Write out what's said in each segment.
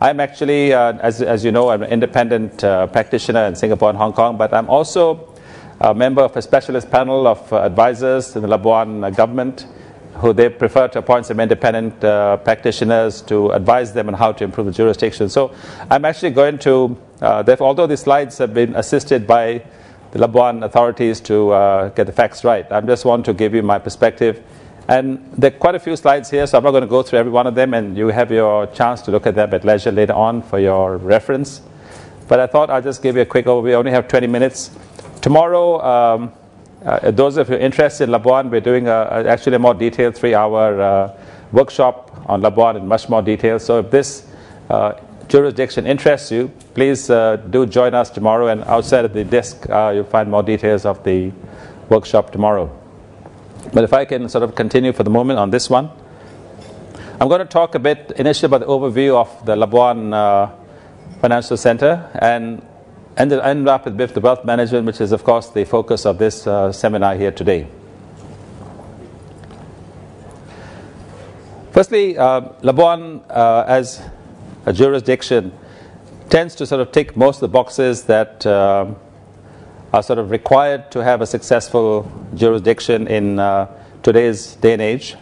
I'm actually, as you know, I'm an independent practitioner in Singapore and Hong Kong, but I'm also a member of a specialist panel of advisors in the Labuan government, who they prefer to appoint some independent practitioners to advise them on how to improve the jurisdiction. So I'm actually going to, although these slides have been assisted by the Labuan authorities to get the facts right, I just want to give you my perspective. And there are quite a few slides here, so I'm not going to go through every one of them, and you have your chance to look at them at leisure later on for your reference. But I thought I'll just give you a quick overview. We only have 20 minutes. Tomorrow, those of you interested in Labuan, we're doing actually a more detailed 3-hour workshop on Labuan in much more detail. So if this jurisdiction interests you, please do join us tomorrow, and outside of the desk you'll find more details of the workshop tomorrow. But if I can sort of continue for the moment on this one, I'm going to talk a bit initially about the overview of the Labuan Financial Center, and end up with the wealth management, which is of course the focus of this seminar here today. Firstly, Labuan as a jurisdiction tends to sort of tick most of the boxes that are sort of required to have a successful jurisdiction in today's day and age.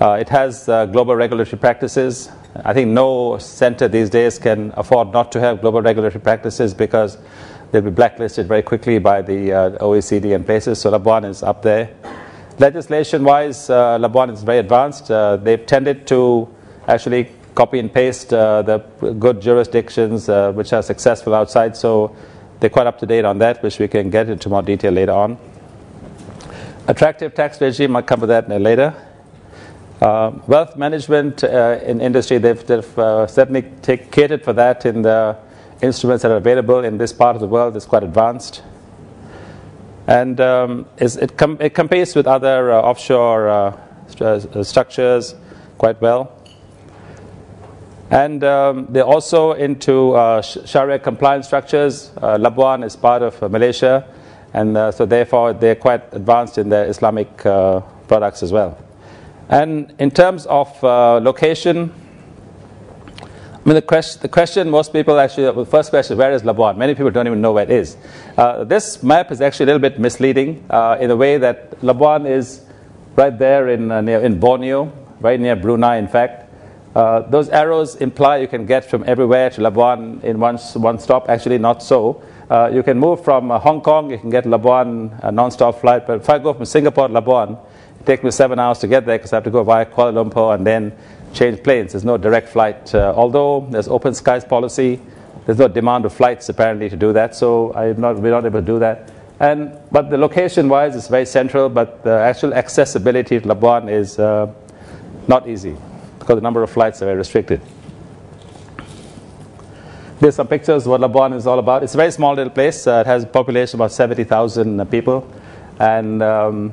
It has global regulatory practices. I think no center these days can afford not to have global regulatory practices, because they'll be blacklisted very quickly by the OECD and places. So Labuan is up there. Legislation-wise, Labuan is very advanced. They've tended to actually copy and paste the good jurisdictions which are successful outside. So they're quite up to date on that, which we can get into more detail later on. Attractive tax regime, I'll come to that later. Wealth management in industry, they've certainly catered for that in the instruments that are available in this part of the world. It's quite advanced. And it competes with other offshore structures quite well. And they're also into Sharia compliant structures. Labuan is part of Malaysia, and so therefore they're quite advanced in their Islamic products as well. And in terms of location, I mean, the question most people actually, the first question, where is Labuan? Many people don't even know where it is. This map is actually a little bit misleading in a way that Labuan is right there in Borneo, right near Brunei, in fact. Those arrows imply you can get from everywhere to Labuan in one stop. Actually, not so. You can move from Hong Kong, you can get Labuan a non-stop flight. But if I go from Singapore to Labuan, it takes me 7 hours to get there, because I have to go via Kuala Lumpur and then change planes. There's no direct flight. Although there's open skies policy, there's no demand of flights apparently to do that. So we're not able to do that. But the location-wise, it's very central. But the actual accessibility to Labuan is not easy, because the number of flights are very restricted. There's some pictures of what Labuan is all about. It's a very small little place. It has a population of about 70,000 people. And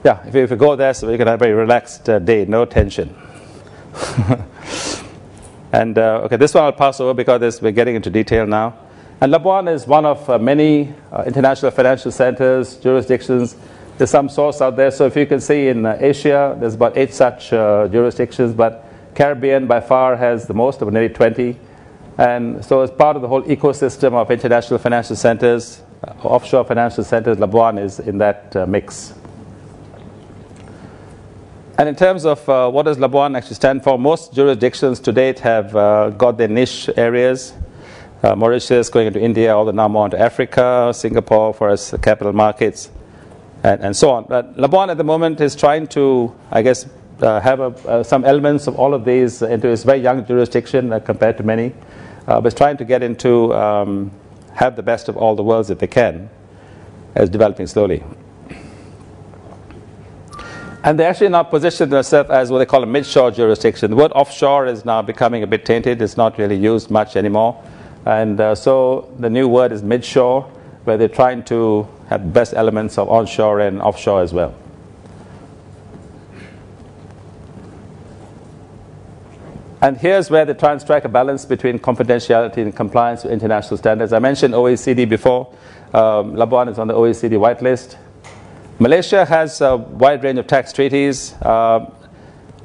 yeah, if you go there, so you can have a very relaxed day, no tension. And okay, this one I'll pass over because we're getting into detail now. And Labuan is one of many international financial centers, jurisdictions. There's some source out there. So if you can see in Asia, there's about 8 such jurisdictions, but Caribbean by far has the most, of nearly 20. And so as part of the whole ecosystem of international financial centers, offshore financial centers, Labuan is in that mix. And in terms of what does Labuan actually stand for, most jurisdictions to date have got their niche areas. Mauritius going into India, all the now more into Africa, Singapore for us capital markets, and so on. But Labuan at the moment is trying to, I guess, have some elements of all of these into its very young jurisdiction compared to many. But it's trying to get into, have the best of all the worlds if they can, as developing slowly. And they actually now position themselves as what they call a mid-shore jurisdiction. The word offshore is now becoming a bit tainted. It's not really used much anymore. And so the new word is mid-shore, where they're trying to have the best elements of onshore and offshore as well. And here's where they try and strike a balance between confidentiality and compliance with international standards. I mentioned OECD before. Labuan is on the OECD whitelist. Malaysia has a wide range of tax treaties.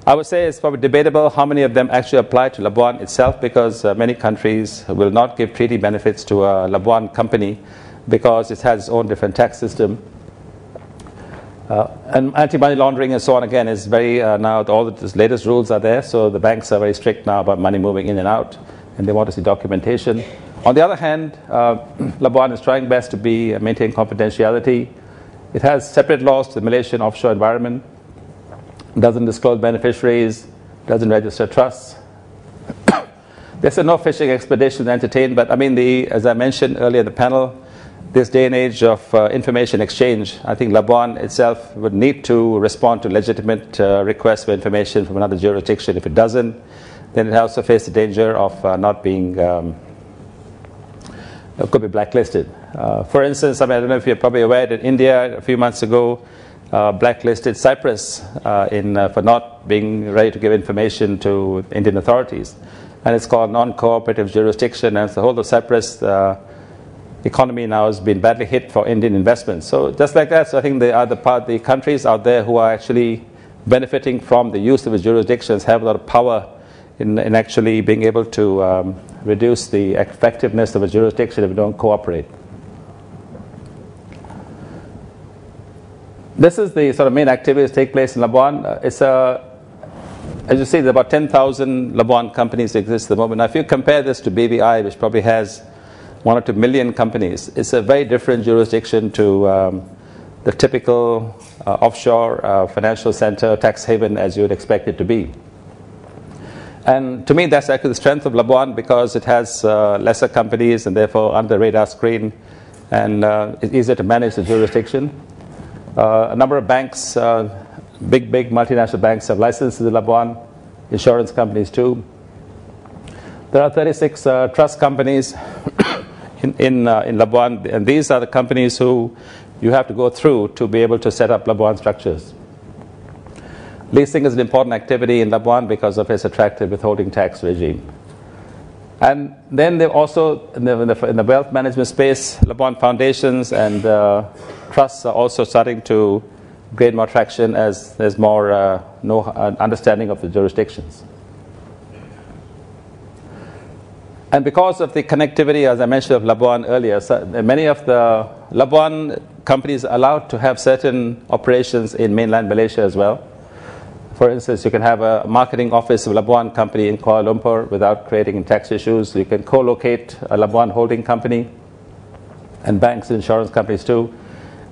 I would say it's probably debatable how many of them actually apply to Labuan itself, because many countries will not give treaty benefits to a Labuan company because it has its own different tax system. And anti-money laundering and so on, again, is very, now all the latest rules are there, so the banks are very strict now about money moving in and out, and they want to see documentation. On the other hand, Labuan is trying best to maintain confidentiality. It has separate laws to the Malaysian offshore environment, doesn't disclose beneficiaries, doesn't register trusts. There's no fishing expeditions entertained, but I mean, as I mentioned earlier in the panel, this day and age of information exchange, I think Labuan itself would need to respond to legitimate requests for information from another jurisdiction. If it doesn't, then it also faces the danger of not being, could be blacklisted. For instance, I don't know if you're probably aware that India a few months ago blacklisted Cyprus for not being ready to give information to Indian authorities. And it's called non-cooperative jurisdiction, and the whole of Cyprus economy now has been badly hit for Indian investments. So just like that, so I think the countries out there who are actually benefiting from the use of its jurisdictions have a lot of power in actually being able to reduce the effectiveness of a jurisdiction if we don't cooperate. This is the sort of main activities that take place in Labuan. As you see, there are about 10,000 Labuan companies that exist at the moment. Now, if you compare this to BVI, which probably has 1 or 2 million companies, it's a very different jurisdiction to the typical offshore financial center, tax haven, as you would expect it to be. And to me, that's actually the strength of Labuan, because it has lesser companies and therefore under the radar screen, and it's easier to manage the jurisdiction. A number of banks, big multinational banks, have licenses in Labuan, insurance companies too. There are 36 trust companies in Labuan, and these are the companies who you have to go through to be able to set up Labuan structures. Leasing is an important activity in Labuan because of its attractive withholding tax regime. And then they also, in the wealth management space, Labuan foundations and trusts are also starting to gain more traction as there's more understanding of the jurisdictions. And because of the connectivity, as I mentioned, of Labuan earlier, so many of the Labuan companies are allowed to have certain operations in mainland Malaysia as well. For instance, you can have a marketing office of a Labuan company in Kuala Lumpur without creating tax issues. You can co-locate a Labuan holding company, and banks and insurance companies too.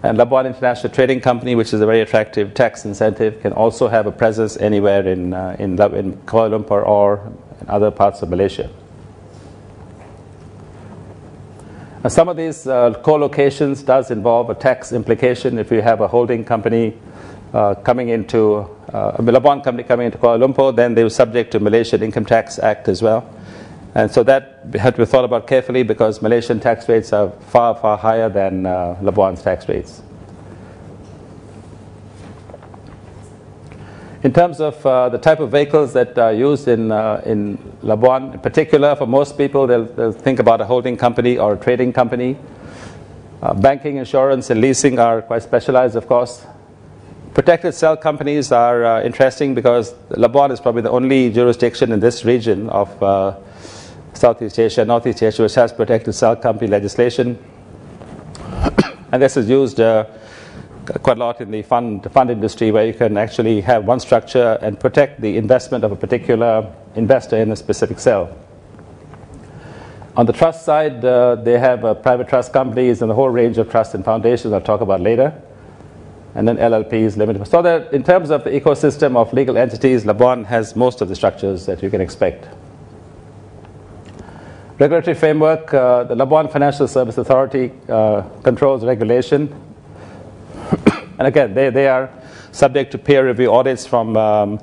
And Labuan International Trading Company, which is a very attractive tax incentive, can also have a presence anywhere in Kuala Lumpur or in other parts of Malaysia. Now, some of these co-locations does involve a tax implication. If you have a holding company coming into a Labuan company coming into Kuala Lumpur, then they were subject to Malaysian Income Tax Act as well. And so that had to be thought about carefully, because Malaysian tax rates are far higher than Labuan's tax rates. In terms of the type of vehicles that are used in Labuan, in particular, for most people, they'll think about a holding company or a trading company. Banking, insurance, and leasing are quite specialized, of course. Protected cell companies are interesting because Labuan is probably the only jurisdiction in this region of Southeast Asia, Northeast Asia, which has protected cell company legislation. And this is used quite a lot in the fund industry, where you can actually have one structure and protect the investment of a particular investor in a specific cell. On the trust side, they have private trust companies and a whole range of trusts and foundations I'll talk about later. And then LLPs, limited. So that in terms of the ecosystem of legal entities, Labuan has most of the structures that you can expect. Regulatory framework, the Labuan Financial Service Authority controls regulation. And again, they are subject to peer review audits from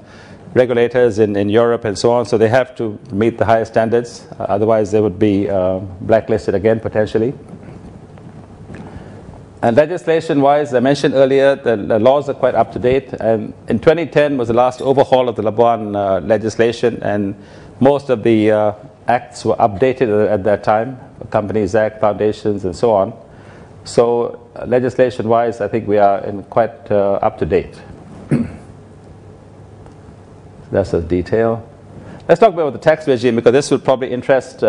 regulators in Europe and so on, so they have to meet the highest standards, otherwise they would be blacklisted again potentially. And legislation-wise, I mentioned earlier, the laws are quite up to date, and in 2010 was the last overhaul of the Labuan legislation, and most of the acts were updated at that time, Companies Act, foundations, and so on. So legislation-wise, I think we are in quite up to date. That's the detail. Let's talk about the tax regime, because this will probably interest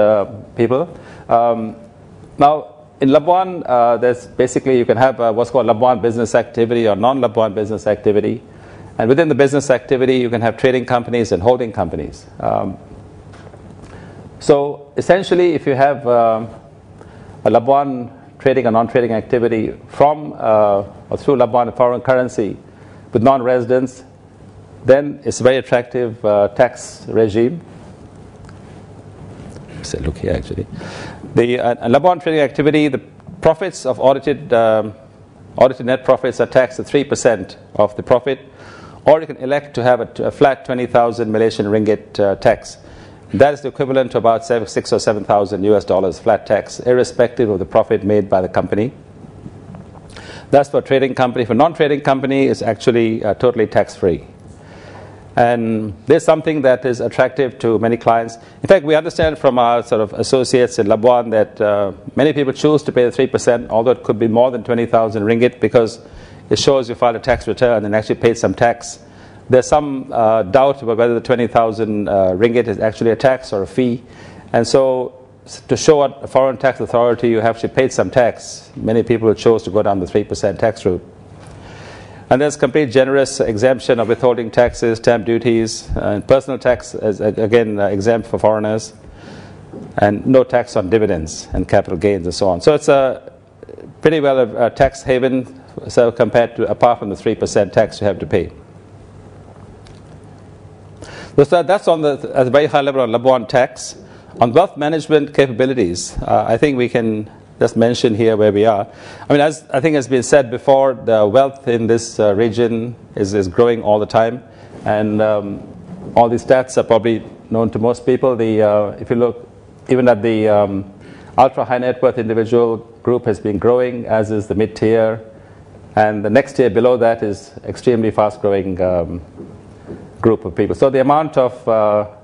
people. Now, in Labuan, there's basically, you can have what's called Labuan business activity or non-Labuan business activity. And within the business activity, you can have trading companies and holding companies. So essentially, if you have a Labuan trading or non-trading activity from or through Labuan foreign currency with non-residents, then it's a very attractive tax regime. So look here, actually. The Labuan trading activity, the profits of audited net profits are taxed at 3% of the profit, or you can elect to have a flat 20,000 Malaysian ringgit tax. That is the equivalent to about $6,000 or $7,000 flat tax, irrespective of the profit made by the company. That's for a trading company. For a non-trading company, it's actually totally tax-free. And there's something that is attractive to many clients. In fact, we understand from our sort of associates in Labuan that many people choose to pay the 3%, although it could be more than 20,000 ringgit, because it shows you filed a tax return and actually paid some tax. There's some doubt about whether the 20,000 ringgit is actually a tax or a fee. And so to show a foreign tax authority you have actually paid some tax, many people chose to go down the 3% tax route. And there's complete generous exemption of withholding taxes, stamp duties, and personal tax is again exempt for foreigners, and no tax on dividends and capital gains and so on. So it's a pretty well a tax haven, so compared to, apart from the 3% tax you have to pay. So that's on at a very high level on Labuan tax. On wealth management capabilities, I think we can just mention here where we are. I mean, as I think has been said before, the wealth in this region is growing all the time, and all these stats are probably known to most people. If you look even at the ultra high net worth individual group has been growing, as is the mid tier, and the next tier below that is extremely fast growing group of people. So the amount of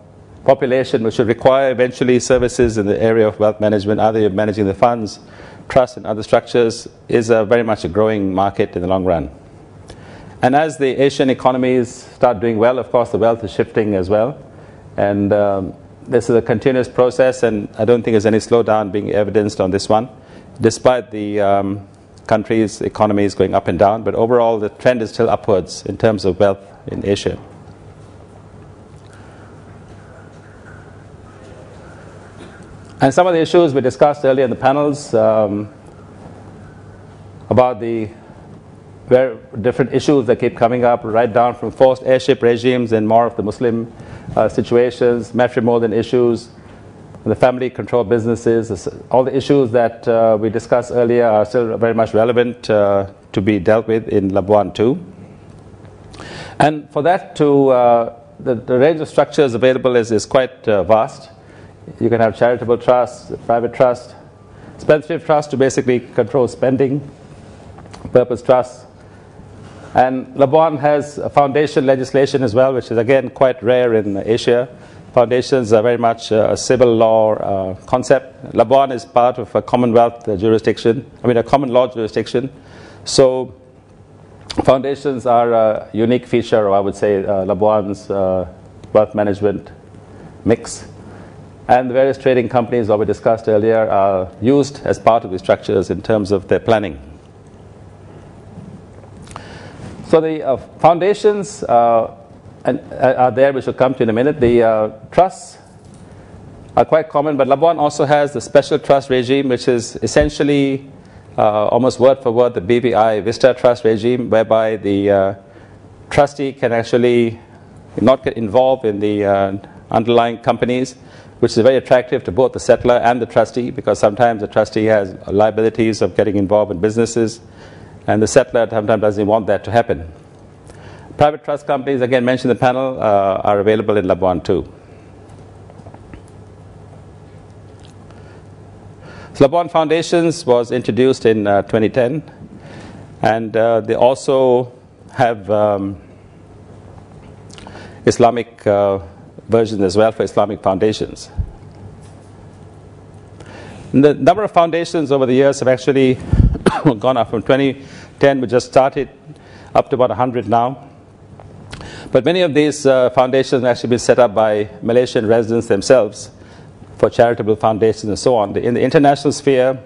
population which will require eventually services in the area of wealth management, either you're managing the funds, trusts and other structures, is very much a growing market in the long run. And as the Asian economies start doing well, of course the wealth is shifting as well. And this is a continuous process, and I don't think there's any slowdown being evidenced on this one, despite the country's economies going up and down. But overall the trend is still upwards in terms of wealth in Asia. And some of the issues we discussed earlier in the panels about the very different issues that keep coming up, right down from forced heirship regimes and more of the Muslim situations, matrimonial issues, the family control businesses, all the issues that we discussed earlier are still very much relevant to be dealt with in Labuan too. And for that the range of structures available is quite vast. You can have charitable trusts, private trust, spendthrift trust to basically control spending, purpose trusts. And Labuan has a foundation legislation as well, which is again quite rare in Asia. Foundations are very much a civil law concept. Labuan is part of a Commonwealth jurisdiction, a common law jurisdiction. So foundations are a unique feature, or I would say Labuan's wealth management mix. And the various trading companies that we discussed earlier are used as part of the structures in terms of their planning. So the foundations are there, which we'll come to in a minute. The trusts are quite common, but Labuan also has the special trust regime, which is essentially almost word for word the BVI Vista trust regime, whereby the trustee can actually not get involved in the underlying companies, which is very attractive to both the settler and the trustee, because sometimes the trustee has liabilities of getting involved in businesses, and the settler sometimes doesn't want that to happen. Private trust companies, again mentioned in the panel, are available in Labuan too. So Labuan Foundations was introduced in 2010, and they also have Islamic versions as well for Islamic foundations. And the number of foundations over the years have actually gone up from 2010, we just started, up to about 100 now. But many of these foundations have actually been set up by Malaysian residents themselves for charitable foundations and so on. In the international sphere,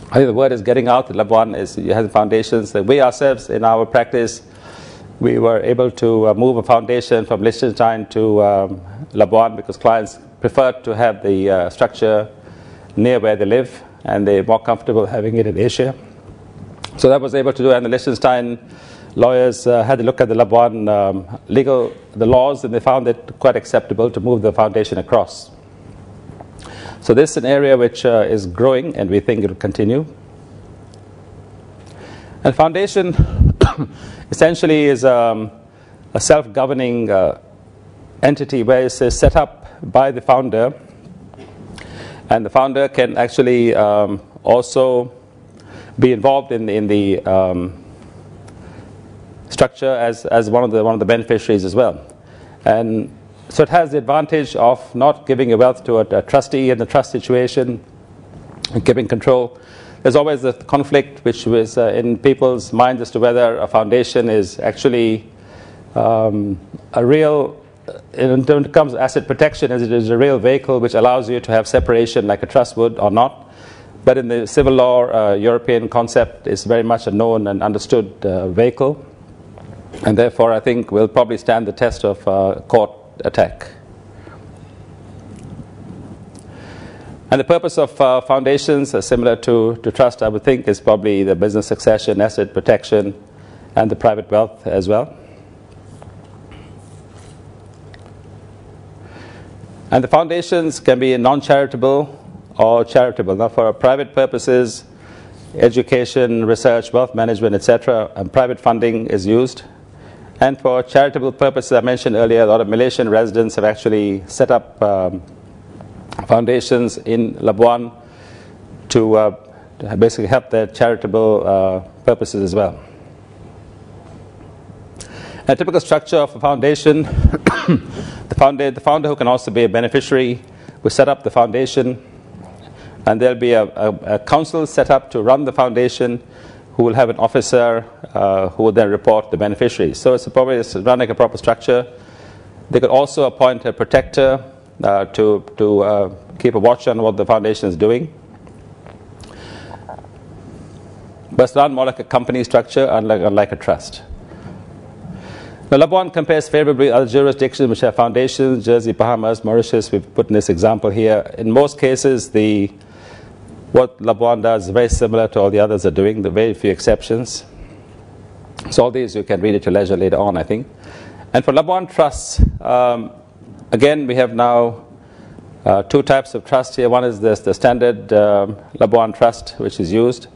I think the word is getting out. Labuan has foundations. We ourselves, in our practice, we were able to move a foundation from Liechtenstein to Labuan because clients preferred to have the structure near where they live, and they're more comfortable having it in Asia. So that was able to do, and the Liechtenstein lawyers had a look at the Labuan the laws, and they found it quite acceptable to move the foundation across. So this is an area which is growing, and we think it will continue. And foundation essentially is a self-governing entity where it's set up by the founder, and the founder can actually also be involved in the structure as one of the beneficiaries as well. And so it has the advantage of not giving your wealth to a trustee in the trust situation and giving control. There's always a conflict which was in people's minds as to whether a foundation is actually a real, in terms of asset protection, as it is a real vehicle which allows you to have separation like a trust would or not. But in the civil law, European concept is very much a known and understood vehicle, and therefore I think will probably stand the test of court attack. And the purpose of foundations, similar to trust, I would think, is probably the business succession, asset protection, and the private wealth as well. And the foundations can be non-charitable or charitable. Now, for private purposes, education, research, wealth management, etc., and private funding is used. And for charitable purposes, I mentioned earlier, a lot of Malaysian residents have actually set up foundations in Labuan to basically help their charitable purposes as well. A typical structure of a foundation, the founder who can also be a beneficiary will set up the foundation, and there'll be a council set up to run the foundation who will have an officer who will then report the beneficiaries. So it's probably run like a proper structure. They could also appoint a protector to keep a watch on what the foundation is doing. But it's run more like a company structure, unlike a trust. Now, Labuan compares favorably with other jurisdictions which have foundations, Jersey, Bahamas, Mauritius. We've put in this example here. In most cases, what Labuan does is very similar to all the others are doing, the very few exceptions. So all these you can read at your leisure later on, I think. And for Labuan trusts, again, we have now two types of trust here. One is the standard Labuan trust, which is used,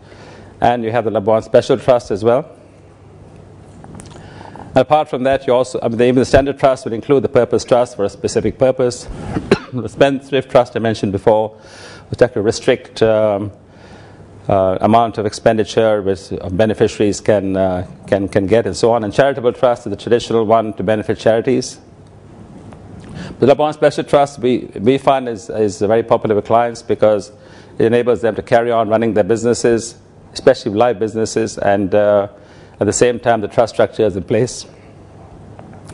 and you have the Labuan special trust as well. And apart from that, you also, even the standard trust would include the purpose trust for a specific purpose. The spendthrift trust I mentioned before, which actually restrict amount of expenditure which beneficiaries can get, and so on. And charitable trust is the traditional one to benefit charities. The Labuan Special Trust we find is very popular with clients because it enables them to carry on running their businesses, especially live businesses, and at the same time the trust structure is in place.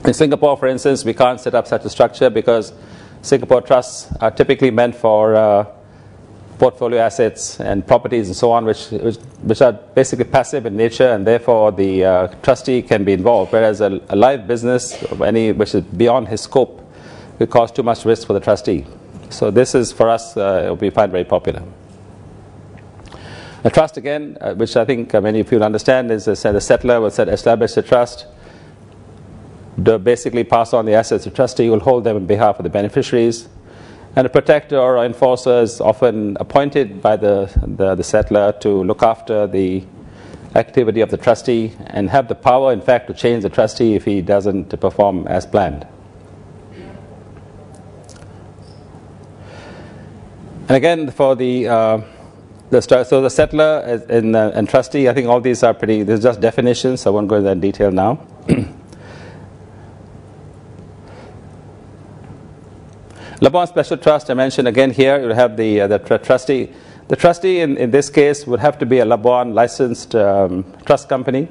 In Singapore, for instance, we can't set up such a structure because Singapore trusts are typically meant for portfolio assets and properties and so on, which are basically passive in nature, and therefore the trustee can be involved, whereas a live business which is beyond his scope will cause too much risk for the trustee. So this is, for us, we find very popular. A trust, again, which I think many of you will understand, is the settler will establish a trust, basically pass on the assets to the trustee, who will hold them on behalf of the beneficiaries. And a protector or enforcer is often appointed by the settler to look after the activity of the trustee and have the power, in fact, to change the trustee if he doesn't perform as planned. And again, for the settler and trustee, I think all these are these are just definitions, so I won't go into that in detail now. Labuan Special Trust, I mentioned again here, you have the trustee. The trustee in this case would have to be a Labuan licensed trust company.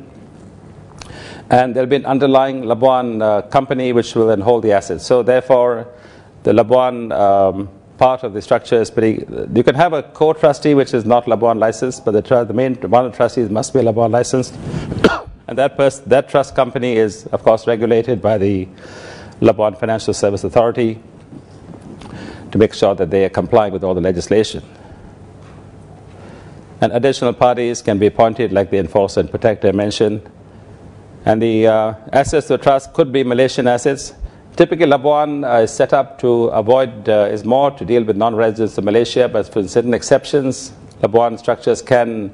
And there will be an underlying Labuan company which will then hold the assets. So therefore, the Labuan part of the structure is pretty. You can have a co-trustee which is not Labuan licensed, but the main one of the trustees must be Labuan licensed. And that trust company is, of course, regulated by the Labuan Financial Service Authority to make sure that they are complying with all the legislation. And additional parties can be appointed, like the enforcer and protector I mentioned. And the assets of the trust could be Malaysian assets. Typically, Labuan is set up to avoid, is more to deal with non-residents of Malaysia, but for certain exceptions, Labuan structures can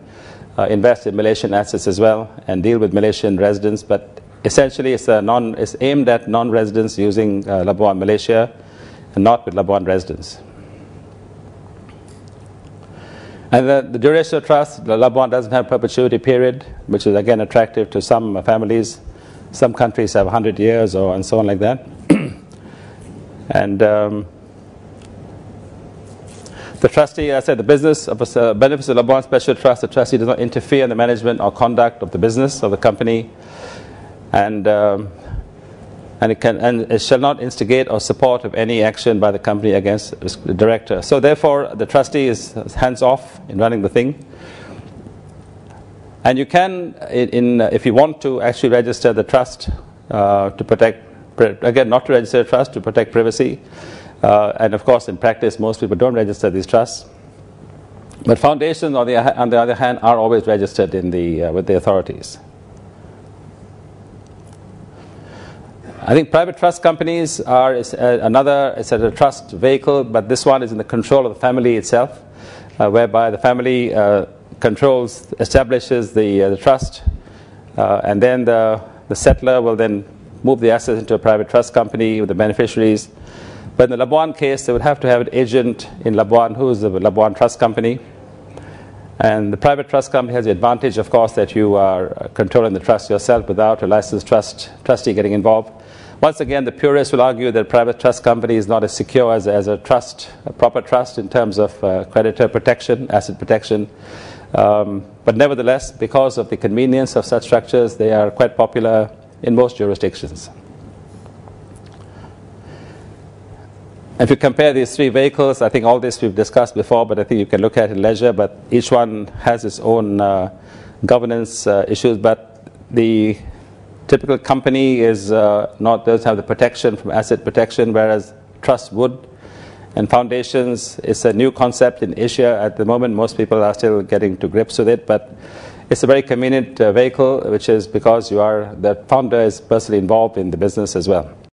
invest in Malaysian assets as well and deal with Malaysian residents. But essentially, it's aimed at non-residents using Labuan Malaysia and not with Labuan residents. And the duration of trust, the Labuan doesn't have perpetuity period, which is again attractive to some families. Some countries have 100 years and so on like that. And the trustee, as I said, the business of benefits of Labuan Special Trust, the trustee does not interfere in the management or conduct of the business of the company, and it shall not instigate or support of any action by the company against the director. So therefore, the trustee is hands off in running the thing. And you can, if you want to, actually register the trust to protect. Again, not to register a trust to protect privacy. And of course, in practice, most people don't register these trusts. But foundations, on the other hand, are always registered with the authorities. I think private trust companies are it's a trust vehicle, but this one is in the control of the family itself, whereby the family establishes the trust, and then the settler will then move the assets into a private trust company with the beneficiaries. But in the Labuan case, they would have to have an agent in Labuan who is the Labuan Trust Company. And the private trust company has the advantage, of course, that you are controlling the trust yourself without a licensed trustee getting involved. Once again, the purists will argue that private trust company is not as secure as a proper trust in terms of creditor protection, asset protection. But nevertheless, because of the convenience of such structures, they are quite popular in most jurisdictions. If you compare these three vehicles, I think all this we've discussed before, but I think you can look at it in leisure, but each one has its own governance issues. But the typical company doesn't have the protection from asset protection, whereas trust would. And foundations is a new concept in Asia at the moment. Most people are still getting to grips with it, but it's a very convenient vehicle, which is because the founder is personally involved in the business as well.